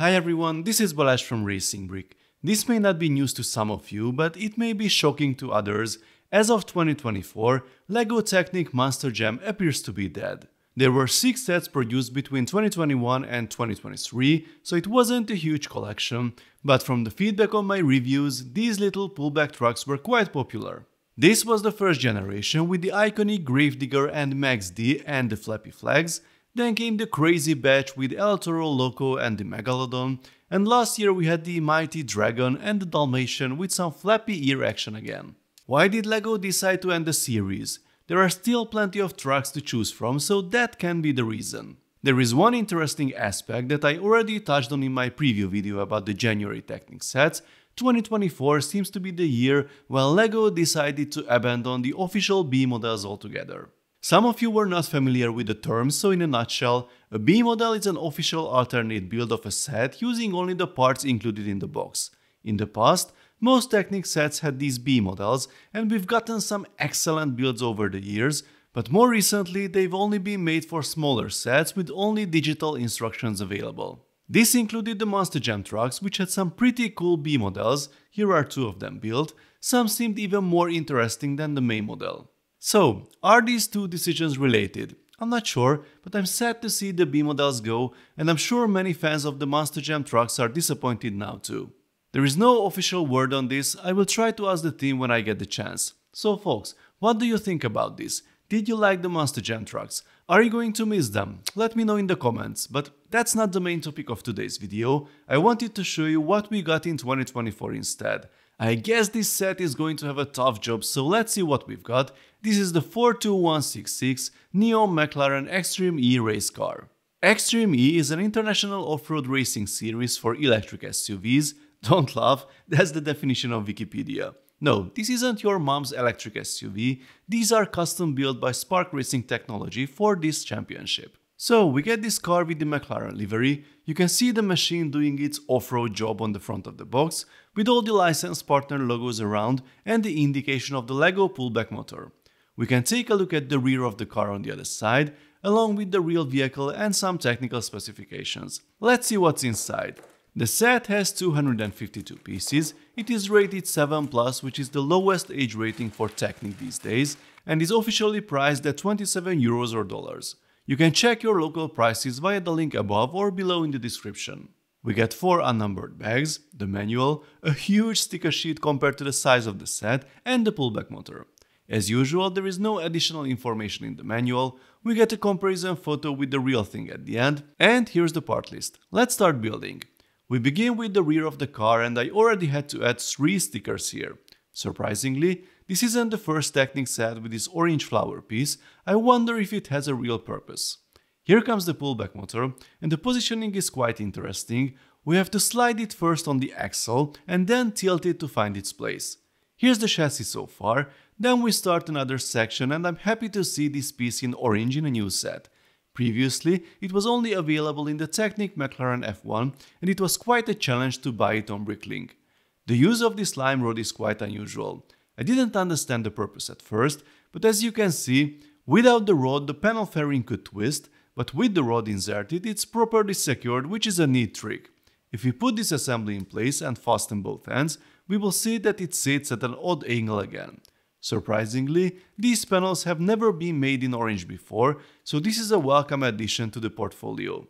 Hi everyone, this is Balazs from Racing Brick. This may not be news to some of you, but it may be shocking to others. As of 2024, LEGO Technic Monster Jam appears to be dead. There were 6 sets produced between 2021 and 2023, so it wasn't a huge collection, but from the feedback on my reviews, these little pullback trucks were quite popular. This was the first generation with the iconic Gravedigger and Max D and the flappy flags. Then came the crazy batch with El Toro Loco and the Megalodon, and last year we had the Mighty Dragon and the Dalmatian with some flappy ear action again. Why did LEGO decide to end the series? There are still plenty of trucks to choose from, so that can be the reason. There is one interesting aspect that I already touched on in my preview video about the January Technic sets. 2024 seems to be the year when LEGO decided to abandon the official B models altogether. Some of you were not familiar with the term, so in a nutshell, a B model is an official alternate build of a set using only the parts included in the box. In the past, most Technic sets had these B models, and we've gotten some excellent builds over the years, but more recently they've only been made for smaller sets with only digital instructions available. This included the Monster Jam trucks, which had some pretty cool B models. Here are 2 of them built. Some seemed even more interesting than the main model. So, are these 2 decisions related? I'm not sure, but I'm sad to see the B models go, and I'm sure many fans of the Monster Jam trucks are disappointed now too. There is no official word on this. I will try to ask the team when I get the chance. So folks, what do you think about this? Did you like the Monster Jam trucks? Are you going to miss them? Let me know in the comments, but that's not the main topic of today's video. I wanted to show you what we got in 2024 instead. I guess this set is going to have a tough job, so let's see what we've got. This is the 42166 Neon McLaren Extreme E race car. Extreme E is an international off-road racing series for electric SUVs. Don't laugh, that's the definition of Wikipedia. No, this isn't your mom's electric SUV, these are custom built by Spark Racing Technology for this championship. So we get this car with the McLaren livery. You can see the machine doing its off-road job on the front of the box, with all the license partner logos around and the indication of the LEGO pullback motor. We can take a look at the rear of the car on the other side, along with the real vehicle and some technical specifications. Let's see what's inside. The set has 252 pieces, it is rated 7+, which is the lowest age rating for Technic these days, and is officially priced at €27 or dollars. You can check your local prices via the link above or below in the description. We get 4 unnumbered bags, the manual, a huge sticker sheet compared to the size of the set, and the pullback motor. As usual, there is no additional information in the manual. We get a comparison photo with the real thing at the end, and here's the part list. Let's start building. We begin with the rear of the car, and I already had to add 3 stickers here. Surprisingly, this isn't the first Technic set with this orange flower piece. I wonder if it has a real purpose. Here comes the pullback motor, and the positioning is quite interesting. We have to slide it first on the axle and then tilt it to find its place. Here's the chassis so far, then we start another section, and I'm happy to see this piece in orange in a new set. Previously, it was only available in the Technic McLaren F1, and it was quite a challenge to buy it on Bricklink. The use of this lime rod is quite unusual. I didn't understand the purpose at first, but as you can see, without the rod the panel fairing could twist, but with the rod inserted it's properly secured, which is a neat trick. If we put this assembly in place and fasten both ends, we will see that it sits at an odd angle again. Surprisingly, these panels have never been made in orange before, so this is a welcome addition to the portfolio.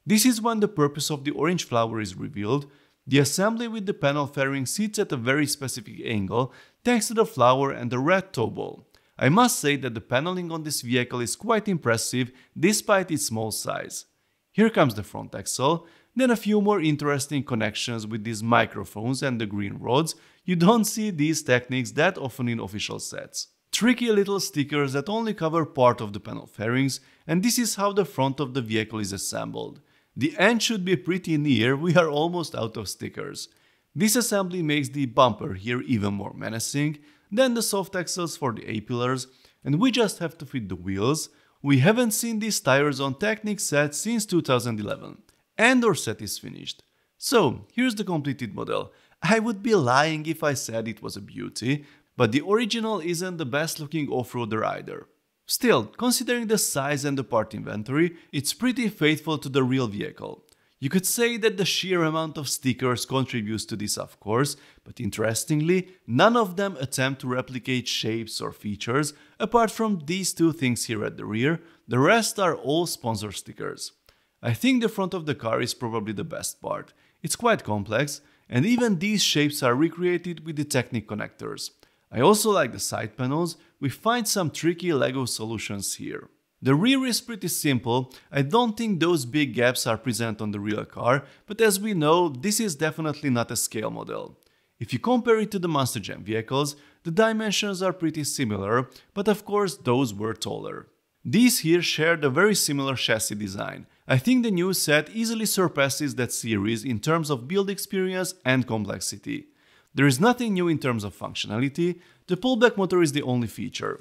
This is when the purpose of the orange flower is revealed. The assembly with the panel fairing sits at a very specific angle thanks to the flower and the red toe ball. I must say that the paneling on this vehicle is quite impressive despite its small size. Here comes the front axle, then a few more interesting connections with these microphones and the green rods. You don't see these techniques that often in official sets. Tricky little stickers that only cover part of the panel fairings, and this is how the front of the vehicle is assembled. The end should be pretty near, we are almost out of stickers. This assembly makes the bumper here even more menacing, then the soft axles for the A-pillars, and we just have to fit the wheels. We haven't seen these tires on Technic sets since 2011. And our set is finished. So, here's the completed model. I would be lying if I said it was a beauty, but the original isn't the best looking off-roader either. Still, considering the size and the part inventory, it's pretty faithful to the real vehicle. You could say that the sheer amount of stickers contributes to this, of course, but interestingly, none of them attempt to replicate shapes or features. Apart from these two things here at the rear, the rest are all sponsor stickers. I think the front of the car is probably the best part. It's quite complex, and even these shapes are recreated with the Technic connectors. I also like the side panels. We find some tricky LEGO solutions here. The rear is pretty simple. I don't think those big gaps are present on the real car, but as we know, this is definitely not a scale model. If you compare it to the Monster Jam vehicles, the dimensions are pretty similar, but of course those were taller. These here shared a very similar chassis design. I think the new set easily surpasses that series in terms of build experience and complexity. There is nothing new in terms of functionality. The pullback motor is the only feature.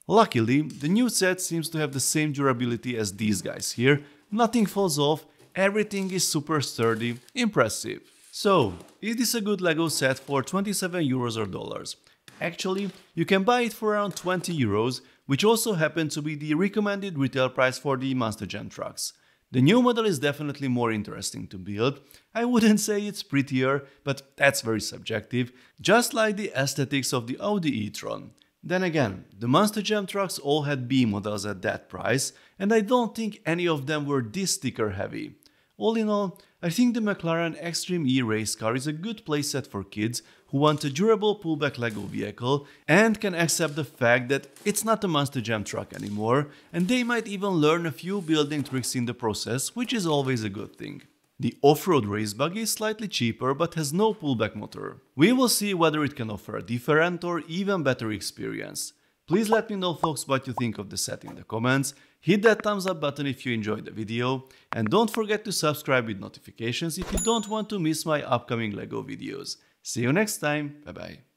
Luckily, the new set seems to have the same durability as these guys here. Nothing falls off, everything is super sturdy, impressive. So, is this a good LEGO set for 27 euros or dollars? Actually, you can buy it for around 20 euros, which also happens to be the recommended retail price for the Monster Jam trucks. The new model is definitely more interesting to build. I wouldn't say it's prettier, but that's very subjective, just like the aesthetics of the Audi e-tron. Then again, the Monster Jam trucks all had B models at that price, and I don't think any of them were this sticker heavy. All in all, I think the McLaren Extreme E race car is a good playset for kids who want a durable pullback LEGO vehicle and can accept the fact that it's not a Monster Jam truck anymore, and they might even learn a few building tricks in the process, which is always a good thing. The off-road race buggy is slightly cheaper but has no pullback motor. We will see whether it can offer a different or even better experience. Please let me know, folks, what you think of the set in the comments. Hit that thumbs up button if you enjoyed the video, and don't forget to subscribe with notifications if you don't want to miss my upcoming LEGO videos. See you next time, bye bye.